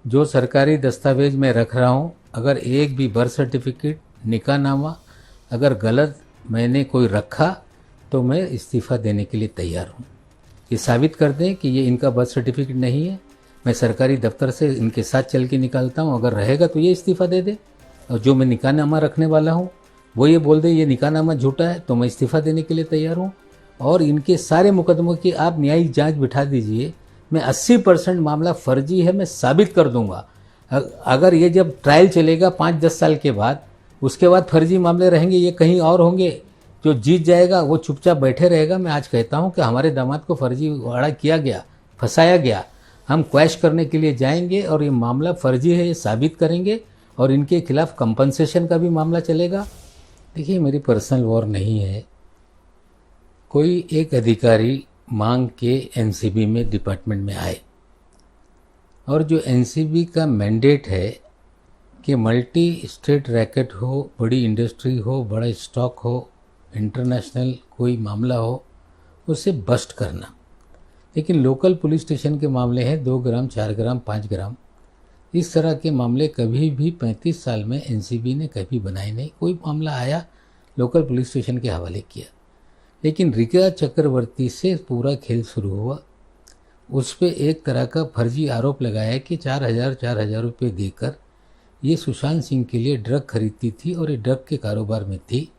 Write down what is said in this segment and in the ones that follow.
जो सरकारी दस्तावेज मैं रख रहा हूँ, अगर एक भी बर्थ सर्टिफिकेट, निकाहनामा अगर गलत मैंने कोई रखा तो मैं इस्तीफ़ा देने के लिए तैयार हूँ। ये साबित कर दें कि ये इनका बर्थ सर्टिफिकेट नहीं है, मैं सरकारी दफ्तर से इनके साथ चल के निकालता हूँ, अगर रहेगा तो ये इस्तीफ़ा दे दे। और जो मैं निकाहनामा रखने वाला हूँ वो ये बोल दे ये निकाहनामा झूठा है, तो मैं इस्तीफ़ा देने के लिए तैयार हूँ। और इनके सारे मुकदमों की आप न्यायिक जांच बिठा दीजिए, मैं 80% मामला फर्जी है मैं साबित कर दूंगा। अगर ये जब ट्रायल चलेगा 5-10 साल के बाद, उसके बाद फर्जी मामले रहेंगे, ये कहीं और होंगे। जो जीत जाएगा वो चुपचाप बैठे रहेगा। मैं आज कहता हूँ कि हमारे दामाद को फर्जीवाड़ा किया गया, फंसाया गया। हम क्वैश करने के लिए जाएंगे और ये मामला फर्जी है ये साबित करेंगे और इनके खिलाफ कंपनसेशन का भी मामला चलेगा। देखिए, मेरी पर्सनल वॉर नहीं है। कोई एक अधिकारी मांग के एनसीबी में डिपार्टमेंट में आए और जो एनसीबी का मैंडेट है कि मल्टी स्टेट रैकेट हो, बड़ी इंडस्ट्री हो, बड़ा स्टॉक हो, इंटरनेशनल कोई मामला हो, उसे बस्ट करना। लेकिन लोकल पुलिस स्टेशन के मामले हैं 2 ग्राम, 4 ग्राम, 5 ग्राम, इस तरह के मामले कभी भी 35 साल में एनसीबी ने कभी बनाए नहीं। कोई मामला आया लोकल पुलिस स्टेशन के हवाले किया। लेकिन रिका चक्रवर्ती से पूरा खेल शुरू हुआ। उस पर एक तरह का फर्जी आरोप लगाया कि 4,000 रुपये देकर ये सुशांत सिंह के लिए ड्रग खरीदती थी और ये ड्रग के कारोबार में थी,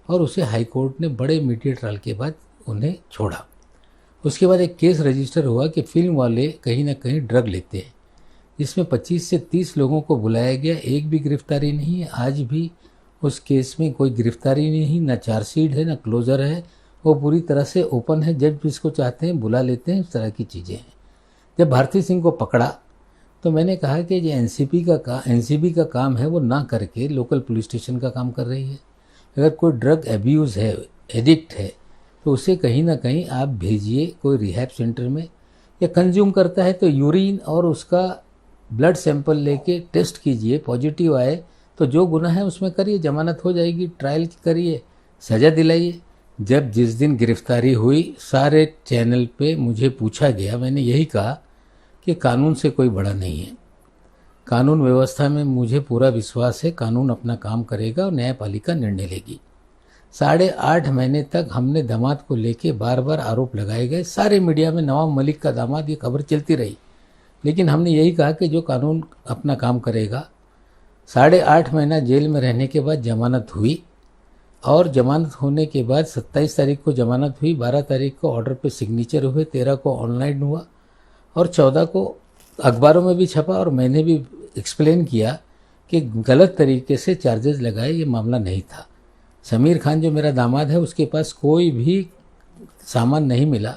और उसे हाई कोर्ट ने बड़े मीडिया ट्रायल के बाद उन्हें छोड़ा। उसके बाद एक केस रजिस्टर हुआ कि फिल्म वाले कहीं ना कहीं ड्रग लेते हैं, जिसमें 25 से 30 लोगों को बुलाया गया, एक भी गिरफ्तारी नहीं है। आज भी उस केस में कोई गिरफ्तारी नहीं, ना चार्जशीट है, ना क्लोजर है, वो पूरी तरह से ओपन है। जज जिसको चाहते हैं बुला लेते हैं, इस तरह की चीज़ें हैं। जब भारती सिंह को पकड़ा तो मैंने कहा कि जो एनसीबी का काम है वो ना करके लोकल पुलिस स्टेशन का काम कर रही है। अगर कोई ड्रग एब्यूज़ है, एडिक्ट है, तो उसे कहीं ना कहीं आप भेजिए कोई रिहैब सेंटर में, या कंज्यूम करता है तो यूरिन और उसका ब्लड सैंपल लेके टेस्ट कीजिए, पॉजिटिव आए तो जो गुनाह है उसमें करिए, जमानत हो जाएगी, ट्रायल करिए, सज़ा दिलाइए। जब जिस दिन गिरफ्तारी हुई, सारे चैनल पे मुझे पूछा गया, मैंने यही कहा कि कानून से कोई बड़ा नहीं है। कानून व्यवस्था में मुझे पूरा विश्वास है, कानून अपना काम करेगा और न्यायपालिका निर्णय लेगी। 8.5 महीने तक हमने दामाद को लेके बार बार आरोप लगाए गए, सारे मीडिया में नवाब मलिक का दामाद, ये खबर चलती रही। लेकिन हमने यही कहा कि जो कानून अपना काम करेगा। 8.5 महीना जेल में रहने के बाद जमानत हुई, और जमानत होने के बाद 27 तारीख को जमानत हुई, 12 तारीख को ऑर्डर पे सिग्नेचर हुए, 13 को ऑनलाइन हुआ और 14 को अखबारों में भी छपा। और मैंने भी एक्सप्लेन किया कि गलत तरीके से चार्जेस लगाए, ये मामला नहीं था। समीर खान जो मेरा दामाद है, उसके पास कोई भी सामान नहीं मिला।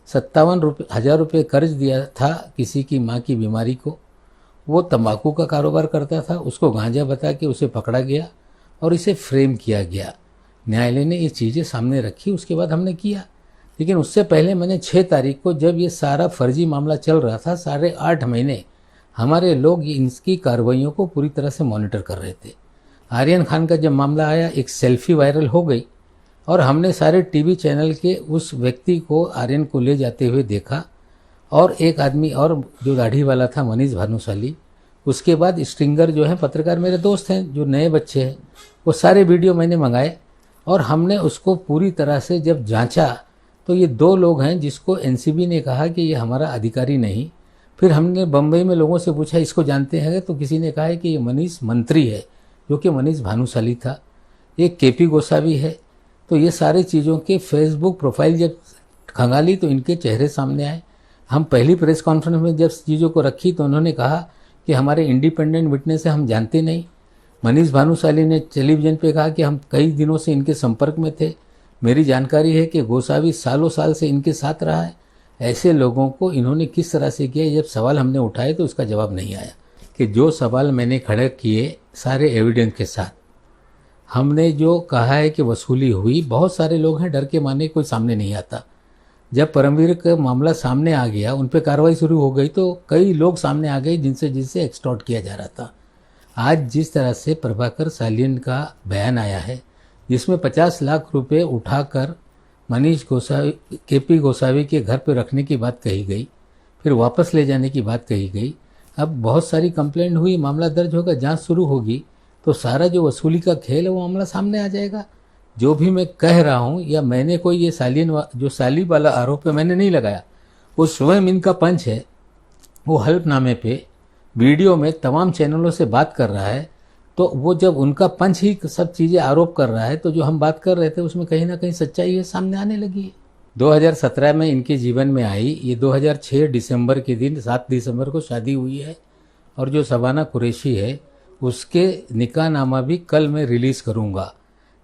57,000 रुपये कर्ज दिया था किसी की माँ की बीमारी को। वो तंबाकू का कारोबार करता था, उसको गांजा बता के उसे पकड़ा गया और इसे फ्रेम किया गया। न्यायालय ने ये चीज़ें सामने रखी, उसके बाद हमने किया। लेकिन उससे पहले मैंने 6 तारीख को, जब ये सारा फर्जी मामला चल रहा था, 8.5 महीने हमारे लोग इनकी कार्रवाइयों को पूरी तरह से मॉनिटर कर रहे थे। आर्यन खान का जब मामला आया, एक सेल्फी वायरल हो गई और हमने सारे टीवी चैनल के उस व्यक्ति को, आर्यन को ले जाते हुए देखा, और एक आदमी और जो दाढ़ी वाला था, मनीष भानुशाली। उसके बाद स्ट्रिंगर जो है पत्रकार, मेरे दोस्त हैं, जो नए बच्चे हैं, वो सारे वीडियो मैंने मंगाए और हमने उसको पूरी तरह से जब जांचा तो ये 2 लोग हैं जिसको एनसीबी ने कहा कि ये हमारा अधिकारी नहीं। फिर हमने बम्बई में लोगों से पूछा इसको जानते हैं, तो किसी ने कहा है कि ये मनीष मंत्री है, जो कि मनीष भानुशाली था। एक केपी गोसावी है। तो ये सारी चीज़ों के फेसबुक प्रोफाइल जब खंगाली तो इनके चेहरे सामने आए। हम पहली प्रेस कॉन्फ्रेंस में जब चीज़ों को रखी तो उन्होंने कहा कि हमारे इंडिपेंडेंट विटनेस है, हम जानते नहीं। मनीष भानुशाली ने टेलीविजन पे कहा कि हम कई दिनों से इनके संपर्क में थे, मेरी जानकारी है कि गोसावी सालों साल से इनके साथ रहा है। ऐसे लोगों को इन्होंने किस तरह से किया, जब सवाल हमने उठाए तो उसका जवाब नहीं आया। कि जो सवाल मैंने खड़े किए सारे एविडेंस के साथ, हमने जो कहा है कि वसूली हुई, बहुत सारे लोग हैं डर के माने कोई सामने नहीं आता। जब परमवीर का मामला सामने आ गया, उन पर कार्रवाई शुरू हो गई, तो कई लोग सामने आ गए जिनसे एक्सटॉर्ट किया जा रहा था। आज जिस तरह से प्रभाकर सालियन का बयान आया है, जिसमें 50 लाख रुपए उठाकर मनीष गोसावी, केपी गोसावी के घर पर रखने की बात कही गई, फिर वापस ले जाने की बात कही गई। अब बहुत सारी कंप्लेंट हुई, मामला दर्ज होगा, जांच शुरू होगी, तो सारा जो वसूली का खेल है वो मामला सामने आ जाएगा। जो भी मैं कह रहा हूँ या मैंने कोई ये जो साली वाला आरोप है मैंने नहीं लगाया, वो स्वयं इनका पंच है। वो हल्फनामे पे वीडियो में तमाम चैनलों से बात कर रहा है, तो वो जब उनका पंच ही सब चीज़ें आरोप कर रहा है तो जो हम बात कर रहे थे उसमें कहीं ना कहीं सच्चाई है सामने आने लगी है। 2017 में इनके जीवन में आई, ये 2006 दिसंबर के दिन 7 दिसंबर को शादी हुई है, और जो शबाना कुरैशी है उसके निकाहनामा भी कल मैं रिलीज़ करूँगा।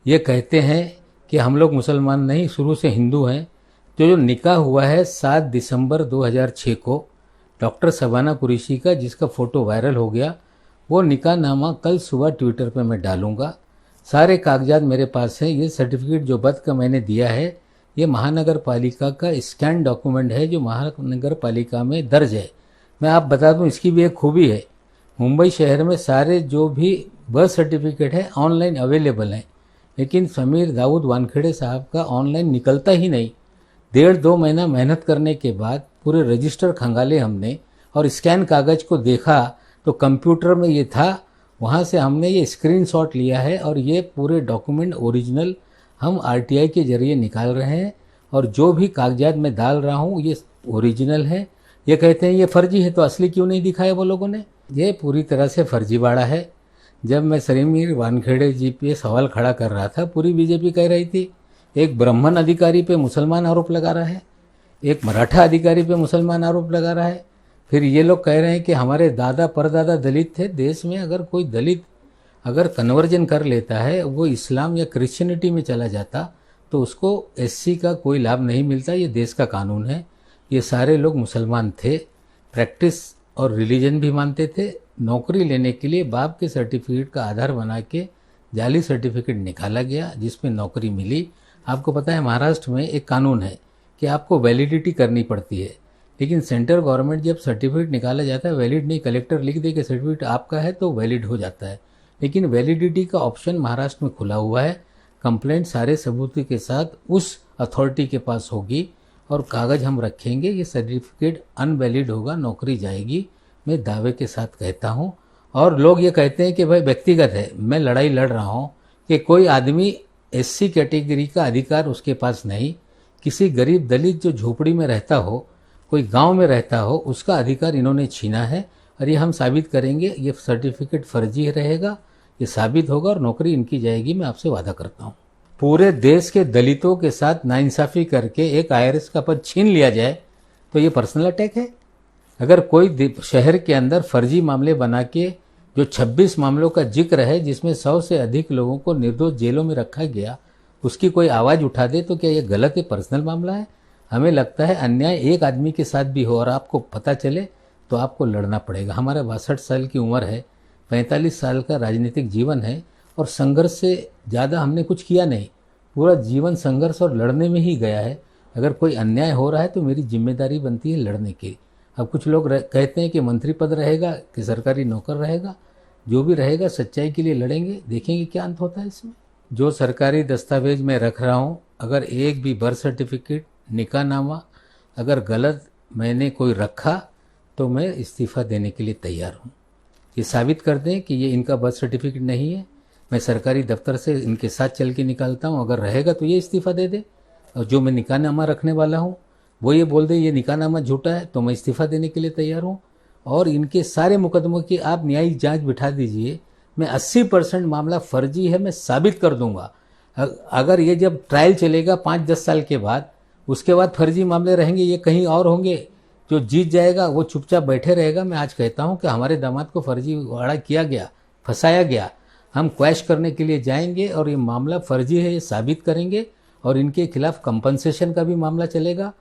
ये कहते हैं कि हम लोग मुसलमान नहीं, शुरू से हिंदू हैं। तो जो निकाह हुआ है 7 दिसंबर 2006 को डॉक्टर शबाना कुरैशी का, जिसका फ़ोटो वायरल हो गया, वो निकाहनामा कल सुबह ट्विटर पे मैं डालूंगा। सारे कागजात मेरे पास हैं। ये सर्टिफिकेट जो बद का मैंने दिया है ये महानगर पालिका का स्कैन डॉक्यूमेंट है जो महानगर पालिका में दर्ज है। मैं आप बता दूं, इसकी भी एक खूबी है, मुंबई शहर में सारे जो भी बर्थ सर्टिफिकेट है ऑनलाइन अवेलेबल हैं, लेकिन समीर दाऊद वानखेड़े साहब का ऑनलाइन निकलता ही नहीं। 1.5-2 महीना मेहनत करने के बाद पूरे रजिस्टर खंगाले हमने और स्कैन कागज को देखा तो कंप्यूटर में ये था। वहाँ से हमने ये स्क्रीनशॉट लिया है और ये पूरे डॉक्यूमेंट ओरिजिनल हम आरटीआई के जरिए निकाल रहे हैं, और जो भी कागजात मैं डाल रहा हूँ ये ओरिजिनल है। ये कहते हैं ये फर्जी है, तो असली क्यों नहीं दिखाया वो लोगों ने? ये पूरी तरह से फर्जीवाड़ा है। जब मैं समीर वानखेड़े जी पे सवाल खड़ा कर रहा था, पूरी बीजेपी कह रही थी एक ब्राह्मण अधिकारी पे मुसलमान आरोप लगा रहा है, एक मराठा अधिकारी पे मुसलमान आरोप लगा रहा है। फिर ये लोग कह रहे हैं कि हमारे दादा परदादा दलित थे। देश में अगर कोई दलित अगर कन्वर्जन कर लेता है, वो इस्लाम या क्रिश्चियनिटी में चला जाता, तो उसको एससी का कोई लाभ नहीं मिलता। ये देश का कानून है। ये सारे लोग मुसलमान थे, प्रैक्टिस और रिलीजन भी मानते थे। नौकरी लेने के लिए बाप के सर्टिफिकेट का आधार बना के जाली सर्टिफिकेट निकाला गया, जिसमें नौकरी मिली। आपको पता है महाराष्ट्र में एक कानून है कि आपको वैलिडिटी करनी पड़ती है, लेकिन सेंट्रल गवर्नमेंट जब सर्टिफिकेट निकाला जाता है वैलिड नहीं, कलेक्टर लिख दे कि सर्टिफिकेट आपका है तो वैलिड हो जाता है। लेकिन वैलिडिटी का ऑप्शन महाराष्ट्र में खुला हुआ है। कंप्लेंट सारे सबूत के साथ उस अथॉरिटी के पास होगी और कागज हम रखेंगे, ये सर्टिफिकेट अनवैलिड होगा, नौकरी जाएगी। मैं दावे के साथ कहता हूँ। और लोग ये कहते हैं कि भाई व्यक्तिगत है, मैं लड़ाई लड़ रहा हूँ कि कोई आदमी एससी कैटेगरी का अधिकार उसके पास नहीं, किसी गरीब दलित जो झोपड़ी में रहता हो, कोई गांव में रहता हो, उसका अधिकार इन्होंने छीना है। और ये हम साबित करेंगे। ये सर्टिफिकेट फर्जी रहेगा, ये साबित होगा और नौकरी इनकी जाएगी, मैं आपसे वादा करता हूँ। पूरे देश के दलितों के साथ नाइंसाफ़ी करके एक आईआरएस का पद छीन लिया जाए तो ये पर्सनल अटैक है। अगर कोई शहर के अंदर फर्जी मामले बना के जो 26 मामलों का जिक्र है, जिसमें 100 से अधिक लोगों को निर्दोष जेलों में रखा गया, उसकी कोई आवाज़ उठा दे तो क्या ये गलत है, पर्सनल मामला है? हमें लगता है अन्याय एक आदमी के साथ भी हो और आपको पता चले तो आपको लड़ना पड़ेगा। हमारा 62 साल की उम्र है, 45 साल का राजनीतिक जीवन है, और संघर्ष से ज़्यादा हमने कुछ किया नहीं। पूरा जीवन संघर्ष और लड़ने में ही गया है। अगर कोई अन्याय हो रहा है तो मेरी जिम्मेदारी बनती है लड़ने की। अब कुछ लोग कहते हैं कि मंत्री पद रहेगा कि सरकारी नौकर रहेगा, जो भी रहेगा सच्चाई के लिए लड़ेंगे, देखेंगे क्या अंत होता है इसमें। जो सरकारी दस्तावेज मैं रख रहा हूँ, अगर एक भी बर्थ सर्टिफिकेट, निकाहनामा अगर गलत मैंने कोई रखा तो मैं इस्तीफ़ा देने के लिए तैयार हूँ। ये साबित कर दें कि ये इनका बर्थ सर्टिफिकेट नहीं है, मैं सरकारी दफ्तर से इनके साथ चल के निकालता हूँ। अगर रहेगा तो ये इस्तीफ़ा दे दे, और जो मैं निकाहनामा रखने वाला हूँ वो ये बोल दे ये निकाहनामा झूठा है, तो मैं इस्तीफ़ा देने के लिए तैयार हूँ। और इनके सारे मुकदमों की आप न्यायिक जांच बिठा दीजिए, मैं 80% मामला फर्जी है मैं साबित कर दूंगा। अगर ये जब ट्रायल चलेगा 5-10 साल के बाद, उसके बाद फर्जी मामले रहेंगे, ये कहीं और होंगे। जो जीत जाएगा वो चुपचाप बैठे रहेगा। मैं आज कहता हूं कि हमारे दामाद को फर्जीवाड़ा किया गया, फंसाया गया। हम क्वैश करने के लिए जाएंगे और ये मामला फर्जी है ये साबित करेंगे, और इनके खिलाफ कंपनसेशन का भी मामला चलेगा।